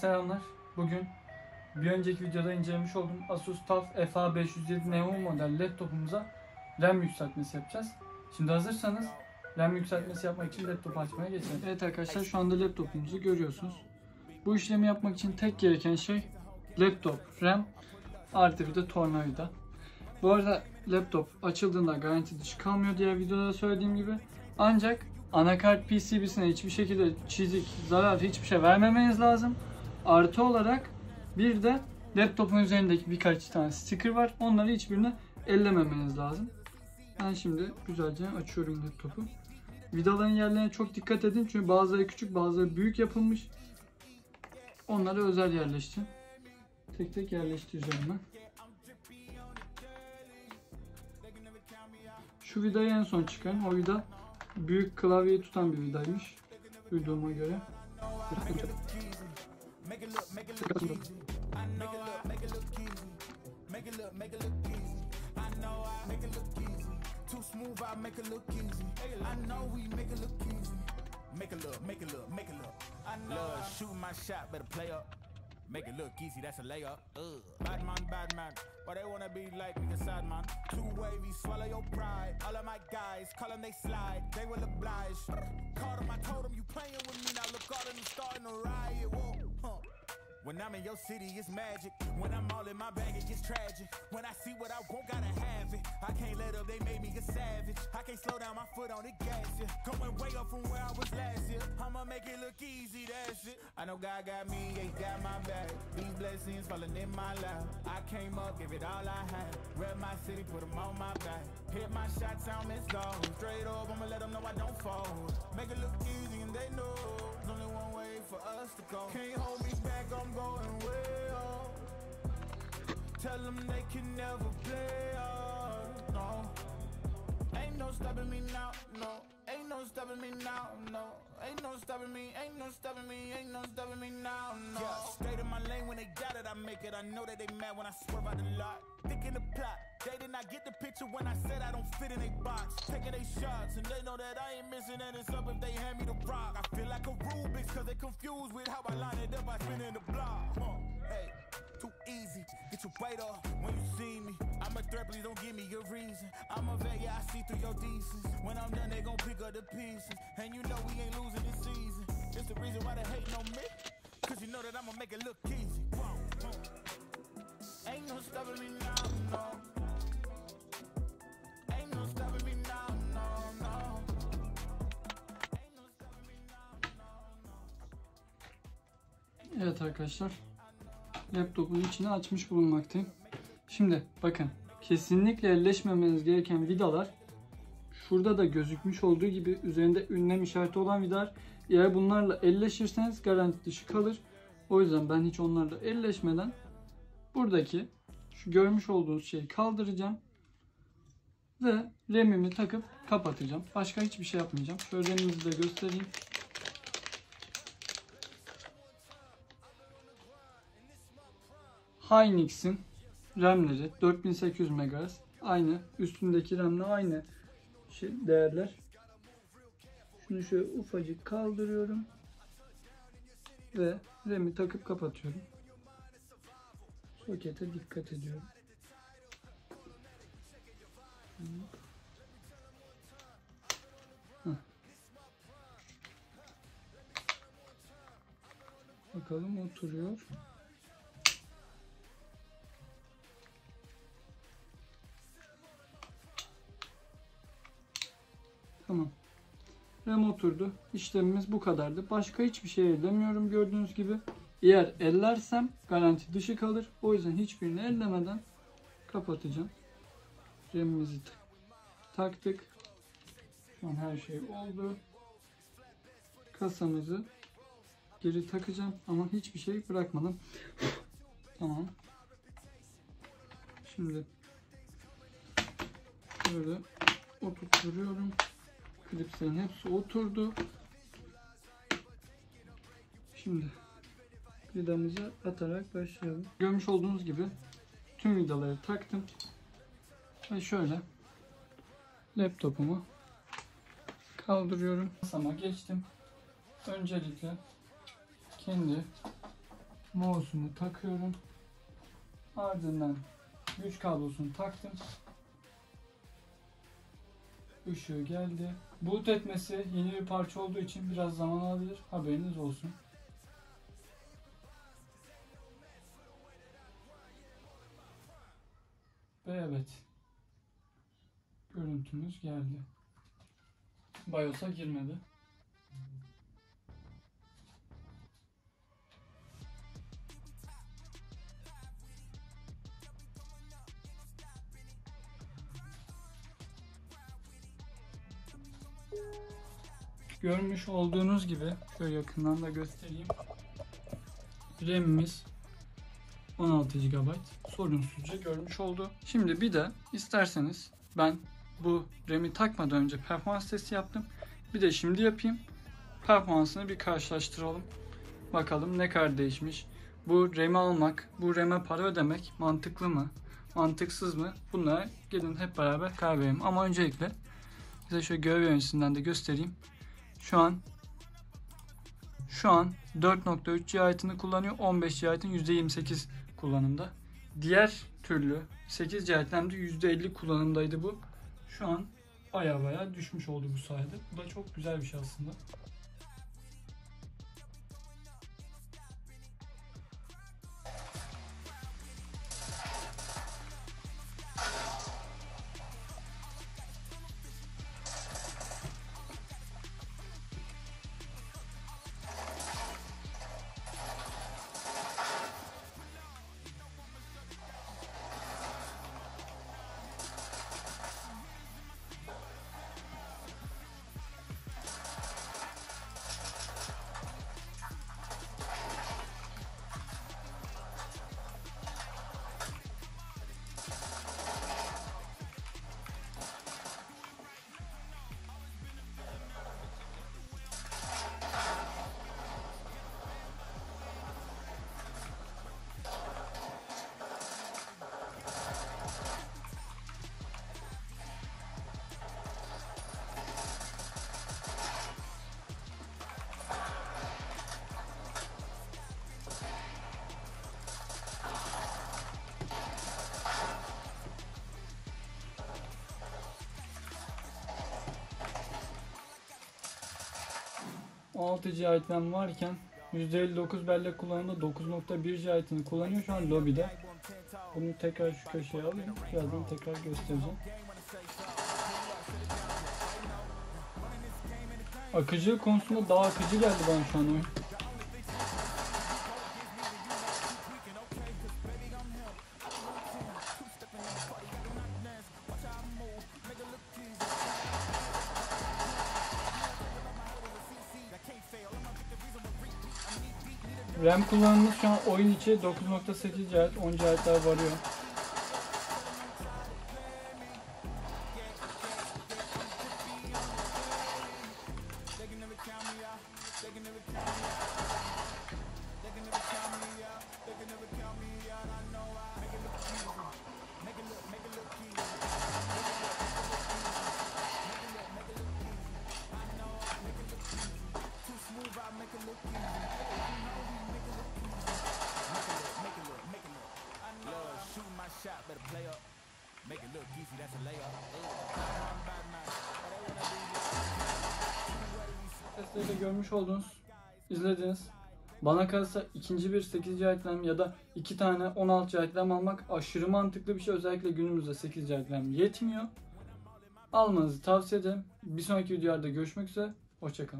selamlar. Bugün bir önceki videoda incelemiş olduğum Asus TUF FA507 Neo model laptopumuza RAM yükseltmesi yapacağız. Şimdi hazırsanız RAM yükseltmesi yapmak için laptopu açmaya geçelim. Evet arkadaşlar, şu anda laptopumuzu görüyorsunuz. Bu işlemi yapmak için tek gereken şey laptop, RAM artı bir de tornavida. Bu arada laptop açıldığında garanti dışı kalmıyor, diğer videoda söylediğim gibi. Ancak anakart PCB'sine hiçbir şekilde çizik, zarar, hiçbir şey vermemeniz lazım. Artı olarak bir de laptopun üzerindeki birkaç tane sticker var. Onları hiçbirini ellememeniz lazım. Ben şimdi güzelce açıyorum laptopu. Vidaların yerlerine çok dikkat edin. Çünkü bazıları küçük, bazıları büyük yapılmış. Onları özel yerleştirin. Tek tek yerleştireceğim ben. Şu vidayı en son çıkarın. O vida büyük klavyeyi tutan bir vidaymış. Duyduğuma göre. Make it look easy, that's a layup. Bad man, but they wanna be like me, a sad man. Too wavy, swallow your pride. All of my guys, call them, they slide. They will oblige. Called them, I told them, you playing with me. Now look, all of them starting to riot. Whoa, When I'm in your city, it's magic. When I'm all in my bag, it gets tragic. When I see what I want, gotta have it. I can't let up, they made me a savage. I can't slow down, my foot on the gas, yeah. Going way up from where I was last year. I'ma make it look easy, that's it. I know God got me, he got my back. These blessings falling in my lap. I came up, give it all I had. Rep my city, put them on my back. Hit my shots, I'm miss gold. Straight up, I'ma let them know I don't fold. Make it look easy and they know. There's only one way for us to go. Can't hold me back, I'm going way up. Tell them they can never play us, no. Ain't no stopping me now, no. Ain't no stopping me now, no. Ain't no stopping me, ain't no stopping me, ain't no stopping me now, no. Yeah, stayed in my lane when they got it, I make it. I know that they mad when I swerve out the lot. Thinking the plot, they did not get the picture when I said I don't fit in a box. Taking they shots, and they know that I ain't missing, and it's up if they hand me the rock. I feel like a Rubik's, cause they confused with how I line it up, I spin in the block. Hey, too easy, get your weight up when you see me. I'm a threat, please don't give me a reason. I'm a vet, yeah, I see through your decence. When I'm done, they gon' pick up the pieces. And you know we ain't losing this season. It's the reason why they hating on me, cause you know that I'ma make it look easy. Ain't no stopping me now, no. Ain't no stopping me now, no, no. Ain't no stopping me now, no, no. Evet arkadaşlar, laptopun içini açmış bulunmaktayım. Şimdi bakın, kesinlikle elleşmemeniz gereken vidalar şurada da gözükmüş olduğu gibi üzerinde ünlem işareti olan vidalar. Eğer bunlarla elleşirseniz garanti dışı kalır. O yüzden ben hiç onlarla elleşmeden buradaki şu görmüş olduğunuz şeyi kaldıracağım ve RAM'imi takıp kapatacağım. Başka hiçbir şey yapmayacağım. Şöyle RAM'imizi de göstereyim. Hynix'in RAM'leri 4800 MHz. Aynı üstündeki RAM'le aynı değerler. Şunu şöyle ufacık kaldırıyorum ve RAM'i takıp kapatıyorum. Sokete dikkat ediyorum. Bakalım oturuyor. Tamam. RAM oturdu. İşlemimiz bu kadardı. Başka hiçbir şey ellemiyorum gördüğünüz gibi. Eğer ellersem garanti dışı kalır. O yüzden hiçbirini ellemeden kapatacağım. RAM'imizi taktık. Şu an her şey oldu. Kasamızı geri takacağım ama hiçbir şey bırakmadım. Tamam. Şimdi böyle oturtuyorum. Klipslerin hepsi oturdu. Şimdi vidamızı atarak başlayalım. Görmüş olduğunuz gibi tüm vidaları taktım. Ve şöyle laptopumu kaldırıyorum. Masama geçtim. Öncelikle kendi mouse'umu takıyorum. Ardından güç kablosunu taktım. Işığı geldi. Bulut etmesi yeni bir parça olduğu için biraz zaman alabilir. Haberiniz olsun. Ve evet. Görüntümüz geldi. BIOS'a girmedi. Görmüş olduğunuz gibi şöyle yakından da göstereyim. RAM'imiz 16 GB sorunsuzca görmüş oldu. Şimdi bir de isterseniz ben bu RAM'i takmadan önce performans testi yaptım. Bir de şimdi yapayım. Performansını bir karşılaştıralım. Bakalım ne kadar değişmiş. Bu RAM'i almak, bu RAM'e para ödemek mantıklı mı? Mantıksız mı? Bunlara gelin hep beraber karar verelim. Ama öncelikle size şöyle görev yöneticisinden de göstereyim. Şu an 4.3 GHz'ını kullanıyor. 15 GHz'ın %28 kullanımda. Diğer türlü 8 GHz'den de %50 kullanımdaydı bu. Şu an baya düşmüş oldu bu sayede. Bu da çok güzel bir şey aslında. ...16 GHz'den varken %59 bellek kullanımda 9.1 GHz'ını kullanıyor şu an lobide. Bunu tekrar şu köşeye alayım. Birazdan tekrar göstereceğim. Akıcı konusunda daha akıcı geldi bana şu an oyun. RAM kullanımımız şu an oyun içi 9.8 GHz, 10 GHz'ler varıyor. Testleri de görmüş oldunuz, izlediniz. Bana kalırsa ikinci bir 8 GHz RAM ya da 2 tane 16 GHz RAM almak aşırı mantıklı bir şey. Özellikle günümüzde 8 GHz RAM yetmiyor. Almanızı tavsiye ederim. Bir sonraki videolarda görüşmek üzere. Hoşça kalın.